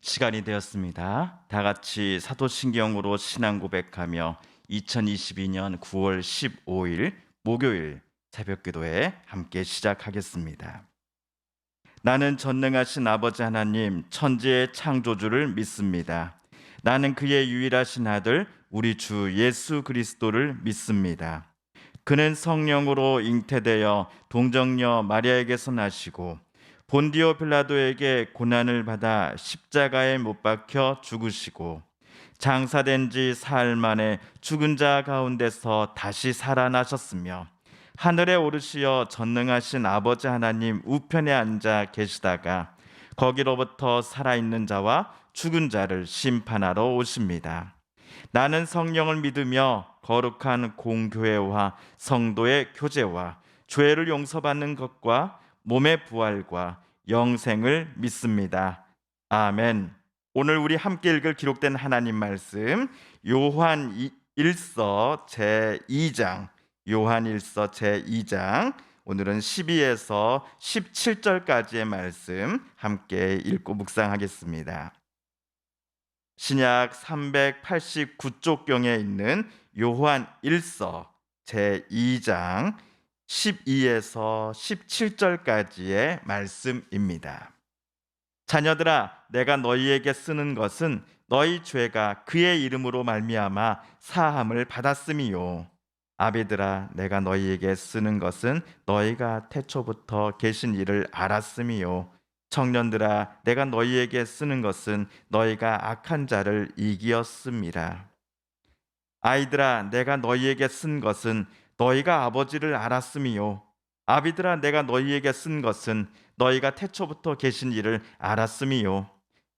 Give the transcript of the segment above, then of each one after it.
시간이 되었습니다. 다 같이 사도신경으로 신앙 고백하며 2022년 9월 15일 목요일 새벽기도회 함께 시작하겠습니다. 나는 전능하신 아버지 하나님 천지의 창조주를 믿습니다. 나는 그의 유일하신 아들 우리 주 예수 그리스도를 믿습니다. 그는 성령으로 잉태되어 동정녀 마리아에게서 나시고 본디오 빌라도에게 고난을 받아 십자가에 못 박혀 죽으시고 장사된 지 사흘 만에 죽은 자 가운데서 다시 살아나셨으며 하늘에 오르시어 전능하신 아버지 하나님 우편에 앉아 계시다가 거기로부터 살아있는 자와 죽은 자를 심판하러 오십니다. 나는 성령을 믿으며 거룩한 공교회와 성도의 교제와 죄를 용서받는 것과 몸의 부활과 영생을 믿습니다. 아멘. 오늘 우리 함께 읽을 기록된 하나님 말씀 요한 1서 제2장 요한 1서 제2장 오늘은 12에서 17절까지의 말씀 함께 읽고 묵상하겠습니다. 신약 389쪽경에 있는 요한 1서 제2장 12에서 17절까지의 말씀입니다. 자녀들아, 내가 너희에게 쓰는 것은 너희 죄가 그의 이름으로 말미암아 사함을 받았음이요. 아비들아, 내가 너희에게 쓰는 것은 너희가 태초부터 계신 이를 알았음이요. 청년들아, 내가 너희에게 쓰는 것은 너희가 악한 자를 이기었음이라. 아이들아, 내가 너희에게 쓴 것은 너희가 아버지를 알았음이요. 아비들아, 내가 너희에게 쓴 것은 너희가 태초부터 계신 이를 알았음이요.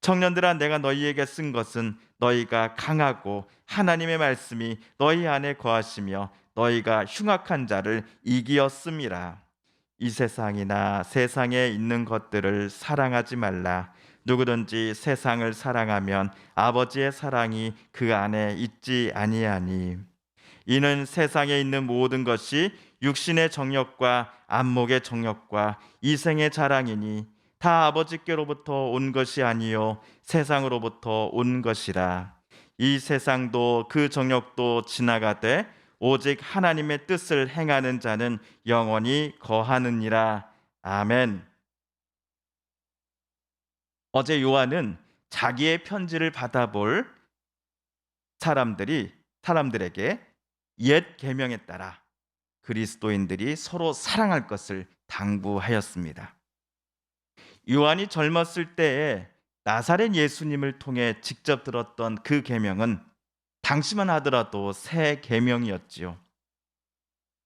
청년들아, 내가 너희에게 쓴 것은 너희가 강하고 하나님의 말씀이 너희 안에 거하시며 너희가 흉악한 자를 이기었음이라. 이 세상이나 세상에 있는 것들을 사랑하지 말라. 누구든지 세상을 사랑하면 아버지의 사랑이 그 안에 있지 아니하니. 이는 세상에 있는 모든 것이 육신의 정욕과 안목의 정욕과 이생의 자랑이니 다 아버지께로부터 온 것이 아니요 세상으로부터 온 것이라. 이 세상도 그 정욕도 지나가되 오직 하나님의 뜻을 행하는 자는 영원히 거하느니라. 아멘. 어제 요한은 자기의 편지를 받아볼 사람들에게 옛 계명에 따라 그리스도인들이 서로 사랑할 것을 당부하였습니다. 요한이 젊었을 때에 나사렛 예수님을 통해 직접 들었던 그 계명은 당시만 하더라도 새 계명이었지요.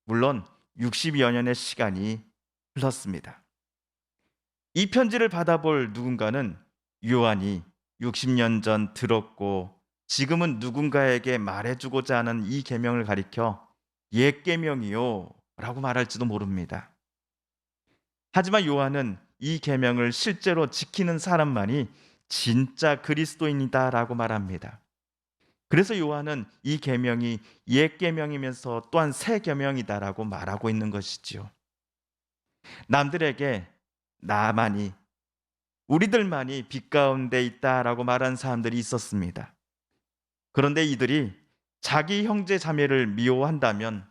물론 60여 년의 시간이 흘렀습니다. 이 편지를 받아볼 누군가는 요한이 60년 전 들었고 지금은 누군가에게 말해주고자 하는 이 계명을 가리켜 옛 계명이요 라고 말할지도 모릅니다. 하지만 요한은 이 계명을 실제로 지키는 사람만이 진짜 그리스도인이다라고 말합니다. 그래서 요한은 이 계명이 옛 계명이면서 또한 새 계명이다라고 말하고 있는 것이지요. 남들에게 나만이 우리들만이 빛 가운데 있다라고 말한 사람들이 있었습니다. 그런데 이들이 자기 형제 자매를 미워한다면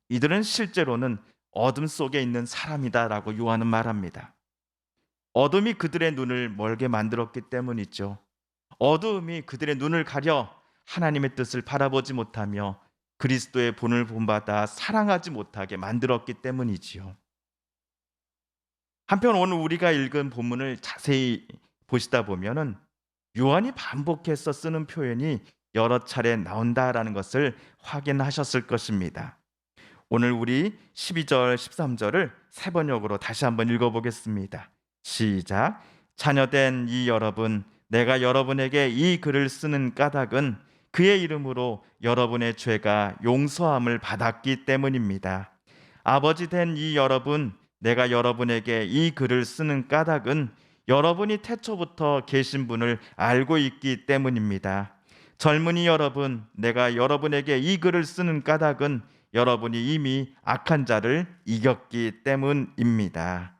이들은 실제로는 어둠 속에 있는 사람이다라고 요한은 말합니다. 어둠이 그들의 눈을 멀게 만들었기 때문이죠. 어두움이 그들의 눈을 가려 하나님의 뜻을 바라보지 못하며 그리스도의 본을 본받아 사랑하지 못하게 만들었기 때문이지요. 한편 오늘 우리가 읽은 본문을 자세히 보시다 보면은 요한이 반복해서 쓰는 표현이 여러 차례 나온다라는 것을 확인하셨을 것입니다. 오늘 우리 12절, 13절을 세 번역으로 다시 한번 읽어보겠습니다. 시작. 자녀된 이 여러분, 내가 여러분에게 이 글을 쓰는 까닭은 그의 이름으로 여러분의 죄가 용서함을 받았기 때문입니다. 아버지 된 이 여러분, 내가 여러분에게 이 글을 쓰는 까닭은 여러분이 태초부터 계신 분을 알고 있기 때문입니다. 젊은이 여러분, 내가 여러분에게 이 글을 쓰는 까닭은 여러분이 이미 악한 자를 이겼기 때문입니다.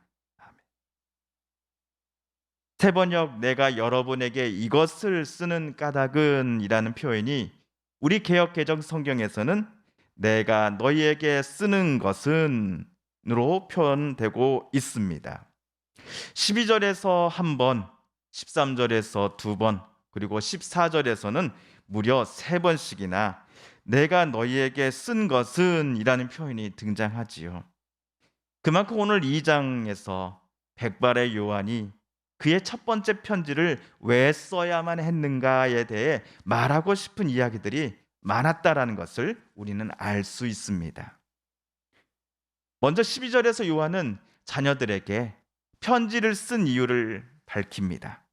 세번역 내가 여러분에게 이것을 쓰는 까닭은이라는 표현이 우리 개역 개정 성경에서는 내가 너희에게 쓰는 것은으로 표현되고 있습니다. 12절에서 한 번, 13절에서 두 번, 그리고 14절에서는 무려 세 번씩이나 내가 너희에게 쓴 것은이라는 표현이 등장하지요. 그만큼 오늘 2장에서 백발의 요한이 그의 첫 번째 편지를 왜 써야만 했는가에 대해 말하고 싶은 이야기들이 많았다라는 것을 우리는 알 수 있습니다. 먼저 12절에서 요한은 자녀들에게 편지를 쓴 이유를 밝힙니다.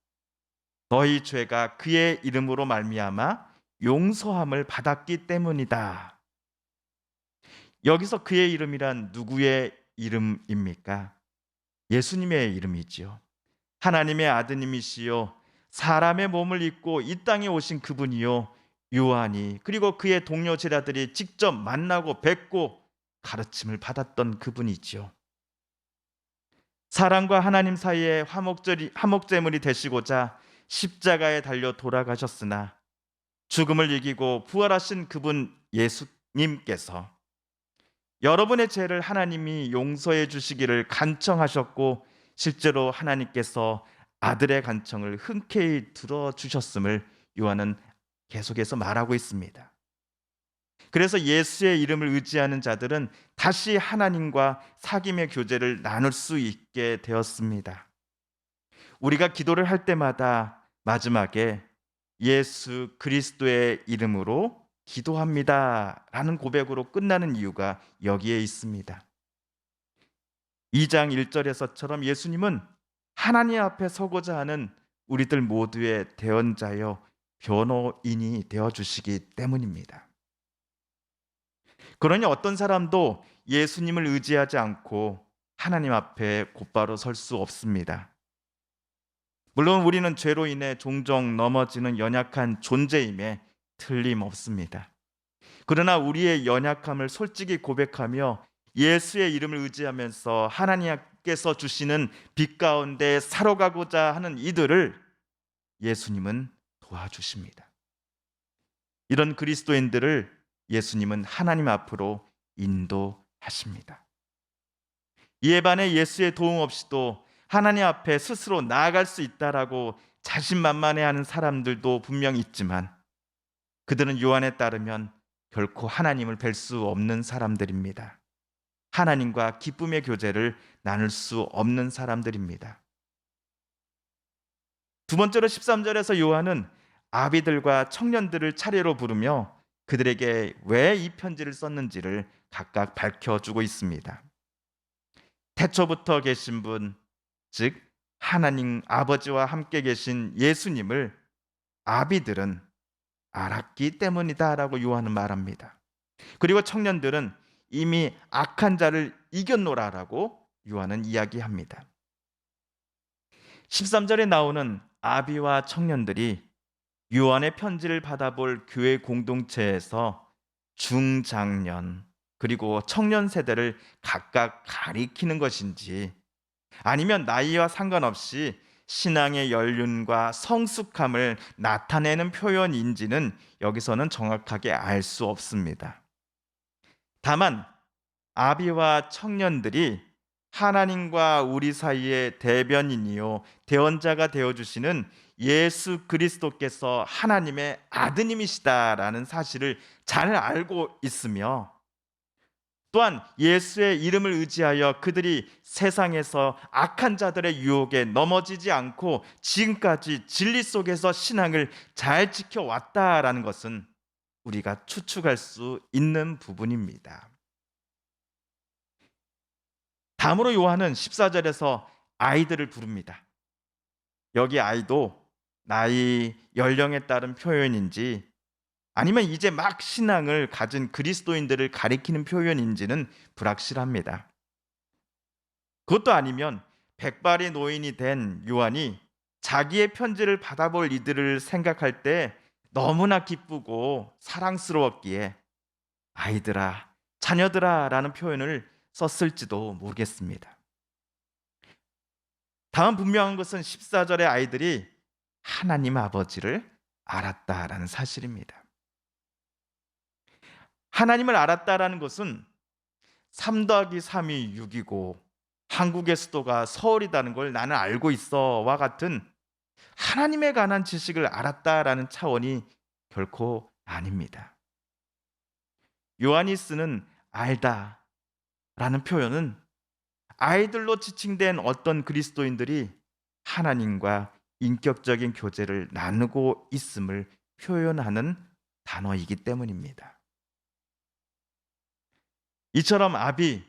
너희 죄가 그의 이름으로 말미암아 용서함을 받았기 때문이다. 여기서 그의 이름이란 누구의 이름입니까? 예수님의 이름이지요. 하나님의 아드님이시요 사람의 몸을 입고 이 땅에 오신 그분이요 요한이 그리고 그의 동료 제자들이 직접 만나고 뵙고 가르침을 받았던 그분이지요. 사람과 하나님 사이에 화목제물이 되시고자 십자가에 달려 돌아가셨으나 죽음을 이기고 부활하신 그분 예수님께서 여러분의 죄를 하나님이 용서해 주시기를 간청하셨고 실제로 하나님께서 아들의 간청을 흔쾌히 들어주셨음을 요한은 계속해서 말하고 있습니다. 그래서 예수의 이름을 의지하는 자들은 다시 하나님과 사귐의 교제를 나눌 수 있게 되었습니다. 우리가 기도를 할 때마다 마지막에 예수 그리스도의 이름으로 기도합니다 라는 고백으로 끝나는 이유가 여기에 있습니다. 2장 1절에서처럼 예수님은 하나님 앞에 서고자 하는 우리들 모두의 대언자여 변호인이 되어주시기 때문입니다. 그러니 어떤 사람도 예수님을 의지하지 않고 하나님 앞에 곧바로 설 수 없습니다. 물론 우리는 죄로 인해 종종 넘어지는 연약한 존재임에 틀림없습니다. 그러나 우리의 연약함을 솔직히 고백하며 예수의 이름을 의지하면서 하나님께서 주시는 빛 가운데 살아가고자 하는 이들을 예수님은 도와주십니다. 이런 그리스도인들을 예수님은 하나님 앞으로 인도하십니다. 이에 반해 예수의 도움 없이도 하나님 앞에 스스로 나아갈 수 있다라고 자신만만해하는 사람들도 분명 있지만 그들은 요한에 따르면 결코 하나님을 뵐 수 없는 사람들입니다. 하나님과 기쁨의 교제를 나눌 수 없는 사람들입니다. 두 번째로 13절에서 요한은 아비들과 청년들을 차례로 부르며 그들에게 왜 이 편지를 썼는지를 각각 밝혀주고 있습니다. 태초부터 계신 분, 즉 하나님 아버지와 함께 계신 예수님을 아비들은 알았기 때문이다라고 요한은 말합니다. 그리고 청년들은 이미 악한 자를 이겼노라라고 요한은 이야기합니다. 13절에 나오는 아비와 청년들이 요한의 편지를 받아볼 교회 공동체에서 중장년 그리고 청년 세대를 각각 가리키는 것인지 아니면 나이와 상관없이 신앙의 연륜과 성숙함을 나타내는 표현인지는 여기서는 정확하게 알 수 없습니다. 다만 아비와 청년들이 하나님과 우리 사이의 대변인이요 대언자가 되어주시는 예수 그리스도께서 하나님의 아드님이시다라는 사실을 잘 알고 있으며 또한 예수의 이름을 의지하여 그들이 세상에서 악한 자들의 유혹에 넘어지지 않고 지금까지 진리 속에서 신앙을 잘 지켜왔다라는 것은 우리가 추측할 수 있는 부분입니다. 다음으로 요한은 14절에서 아이들을 부릅니다. 여기 아이도 나이, 연령에 따른 표현인지 아니면 이제 막 신앙을 가진 그리스도인들을 가리키는 표현인지는 불확실합니다. 그것도 아니면 백발의 노인이 된 요한이 자기의 편지를 받아볼 이들을 생각할 때 너무나 기쁘고 사랑스러웠기에 아이들아, 자녀들아 라는 표현을 썼을지도 모르겠습니다. 다만 분명한 것은 14절의 아이들이 하나님 아버지를 알았다라는 사실입니다. 하나님을 알았다라는 것은 3 더하기 3이 6이고 한국의 수도가 서울이라는 걸 나는 알고 있어와 같은 하나님에 관한 지식을 알았다라는 차원이 결코 아닙니다. 요한이 쓰는 알다라는 표현은 아이들로 지칭된 어떤 그리스도인들이 하나님과 인격적인 교제를 나누고 있음을 표현하는 단어이기 때문입니다. 이처럼 아비,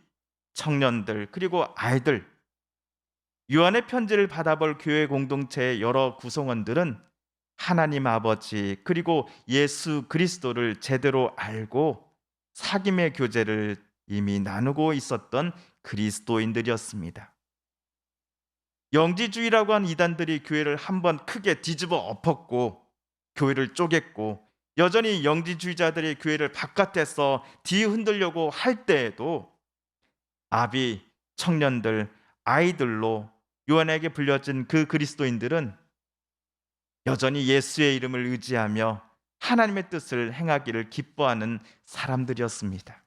청년들, 그리고 아이들, 요한의 편지를 받아볼 교회 공동체의 여러 구성원들은 하나님 아버지 그리고 예수 그리스도를 제대로 알고 사귐의 교제를 이미 나누고 있었던 그리스도인들이었습니다. 영지주의라고 하는 이단들이 교회를 한번 크게 뒤집어 엎었고 교회를 쪼갰고 여전히 영지주의자들이 교회를 바깥에서 뒤흔들려고 할 때에도 아비, 청년들, 아이들로 요한에게 불려진 그 그리스도인들은 여전히 예수의 이름을 의지하며 하나님의 뜻을 행하기를 기뻐하는 사람들이었습니다.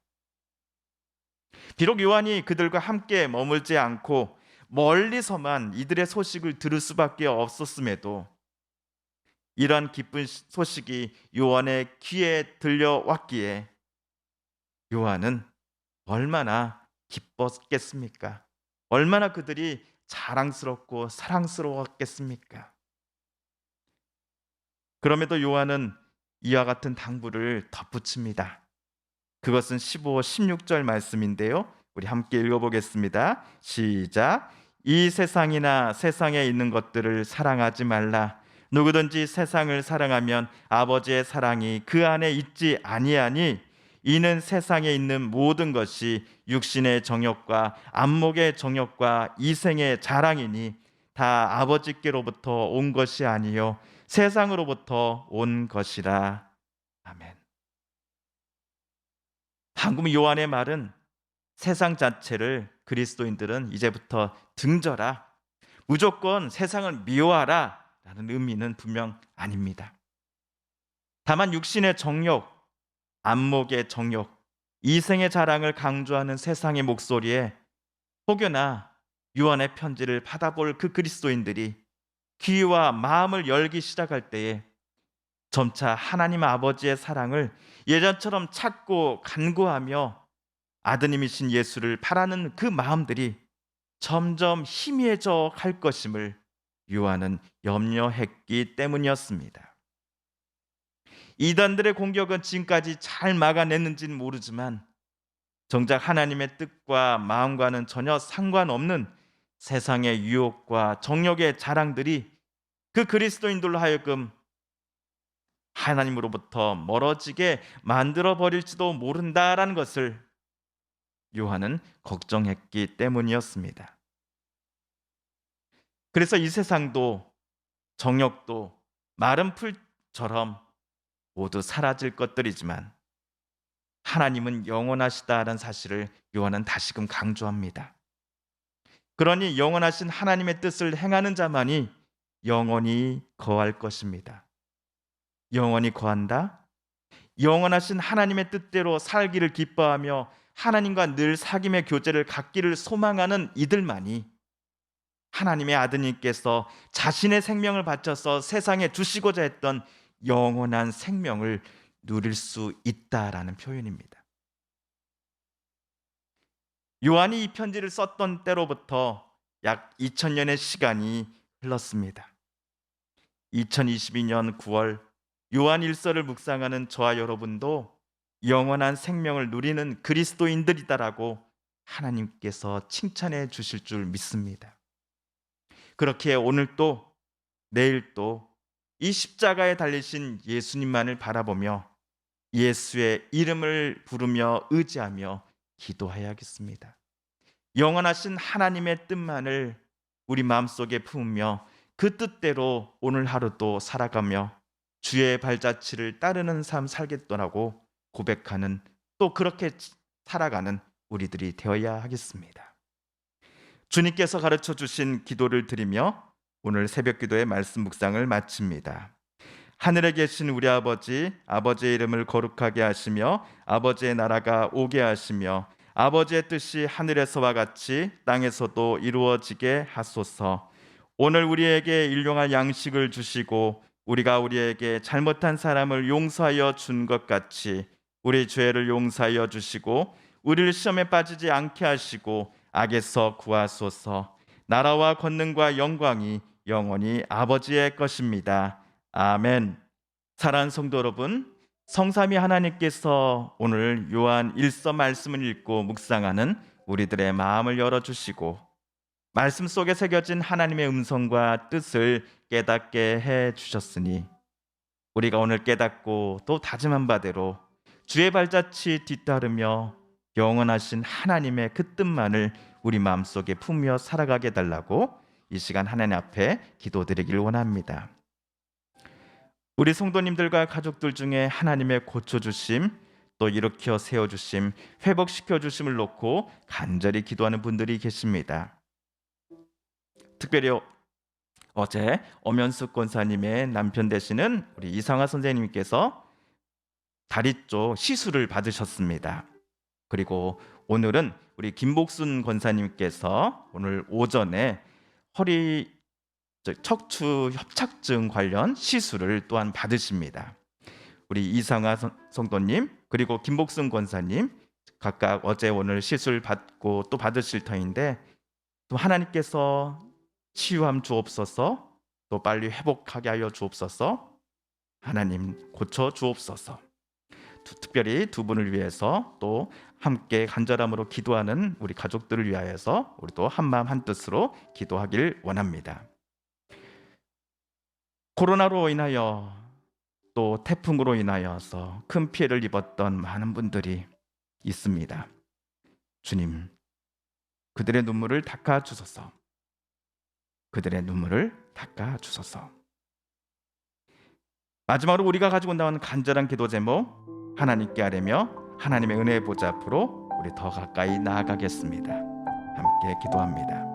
비록 요한이 그들과 함께 머물지 않고 멀리서만 이들의 소식을 들을 수밖에 없었음에도 이러한 기쁜 소식이 요한의 귀에 들려왔기에 요한은 얼마나 기뻤겠습니까? 얼마나 그들이 자랑스럽고 사랑스러웠겠습니까? 그럼에도 요한은 이와 같은 당부를 덧붙입니다. 그것은 15, 16절 말씀인데요. 우리 함께 읽어보겠습니다. 시작. 이 세상이나 세상에 있는 것들을 사랑하지 말라. 누구든지 세상을 사랑하면 아버지의 사랑이 그 안에 있지 아니하니 이는 세상에 있는 모든 것이 육신의 정욕과 안목의 정욕과 이생의 자랑이니 다 아버지께로부터 온 것이 아니요 세상으로부터 온 것이라. 아멘. 방금 요한의 말은 세상 자체를 그리스도인들은 이제부터 등져라, 무조건 세상을 미워하라 라는 의미는 분명 아닙니다. 다만 육신의 정욕, 안목의 정욕, 이생의 자랑을 강조하는 세상의 목소리에 혹여나 요한의 편지를 받아볼 그 그리스도인들이 귀와 마음을 열기 시작할 때에 점차 하나님 아버지의 사랑을 예전처럼 찾고 간구하며 아드님이신 예수를 바라는 그 마음들이 점점 희미해져 갈 것임을 요한은 염려했기 때문이었습니다. 이단들의 공격은 지금까지 잘 막아냈는지는 모르지만 정작 하나님의 뜻과 마음과는 전혀 상관없는 세상의 유혹과 정욕의 자랑들이 그 그리스도인들로 하여금 하나님으로부터 멀어지게 만들어 버릴지도 모른다라는 것을 요한은 걱정했기 때문이었습니다. 그래서 이 세상도 정욕도 마른 풀처럼 모두 사라질 것들이지만 하나님은 영원하시다라는 사실을 요한은 다시금 강조합니다. 그러니 영원하신 하나님의 뜻을 행하는 자만이 영원히 거할 것입니다. 영원히 거한다? 영원하신 하나님의 뜻대로 살기를 기뻐하며 하나님과 늘 사귐의 교제를 갖기를 소망하는 이들만이 하나님의 아드님께서 자신의 생명을 바쳐서 세상에 주시고자 했던 영원한 생명을 누릴 수 있다라는 표현입니다. 요한이 이 편지를 썼던 때로부터 약 2000년의 시간이 흘렀습니다. 2022년 9월 요한 일서를 묵상하는 저와 여러분도 영원한 생명을 누리는 그리스도인들이다라고 하나님께서 칭찬해 주실 줄 믿습니다. 그렇게 오늘 또 내일 또 이 십자가에 달리신 예수님만을 바라보며 예수의 이름을 부르며 의지하며 기도해야겠습니다. 영원하신 하나님의 뜻만을 우리 마음속에 품으며 그 뜻대로 오늘 하루도 살아가며 주의 발자취를 따르는 삶 살겠더라고 고백하는, 또 그렇게 살아가는 우리들이 되어야 하겠습니다. 주님께서 가르쳐 주신 기도를 드리며 오늘 새벽 기도의 말씀 묵상을 마칩니다. 하늘에 계신 우리 아버지, 아버지의 이름을 거룩하게 하시며 아버지의 나라가 오게 하시며 아버지의 뜻이 하늘에서와 같이 땅에서도 이루어지게 하소서. 오늘 우리에게 일용할 양식을 주시고 우리가 우리에게 잘못한 사람을 용서하여 준 것 같이 우리 죄를 용서하여 주시고 우리를 시험에 빠지지 않게 하시고 악에서 구하소서. 나라와 권능과 영광이 영원히 아버지의 것입니다. 아멘. 사랑하는 성도 여러분, 성삼위 하나님께서 오늘 요한 1서 말씀을 읽고 묵상하는 우리들의 마음을 열어주시고 말씀 속에 새겨진 하나님의 음성과 뜻을 깨닫게 해주셨으니 우리가 오늘 깨닫고 또 다짐한 바대로 주의 발자취 뒤따르며 영원하신 하나님의 그 뜻만을 우리 마음속에 품며 살아가게 달라고 이 시간 하나님 앞에 기도드리길 원합니다. 우리 성도님들과 가족들 중에 하나님의 고쳐주심, 또 일으켜 세워주심, 회복시켜주심을 놓고 간절히 기도하는 분들이 계십니다. 특별히 어제 엄연숙 권사님의 남편 되시는 우리 이상화 선생님께서 다리 쪽 시술을 받으셨습니다. 그리고 오늘은 우리 김복순 권사님께서 오늘 오전에 허리 척추 협착증 관련 시술을 또한 받으십니다. 우리 이상화 성도님 그리고 김복순 권사님 각각 어제 오늘 시술 받고 또 받으실 터인데 또 하나님께서 치유함 주옵소서, 또 빨리 회복하게 하여 주옵소서, 하나님 고쳐 주옵소서. 특별히 두 분을 위해서 또 함께 간절함으로 기도하는 우리 가족들을 위하여서 우리도 한마음 한뜻으로 기도하길 원합니다. 코로나로 인하여 또 태풍으로 인하여서 큰 피해를 입었던 많은 분들이 있습니다. 주님, 그들의 눈물을 닦아 주소서. 그들의 눈물을 닦아 주소서. 마지막으로 우리가 가지고 나온 간절한 기도 제목 하나님께 아뢰며 하나님의 은혜의 보좌 앞으로 우리 더 가까이 나아가겠습니다. 함께 기도합니다.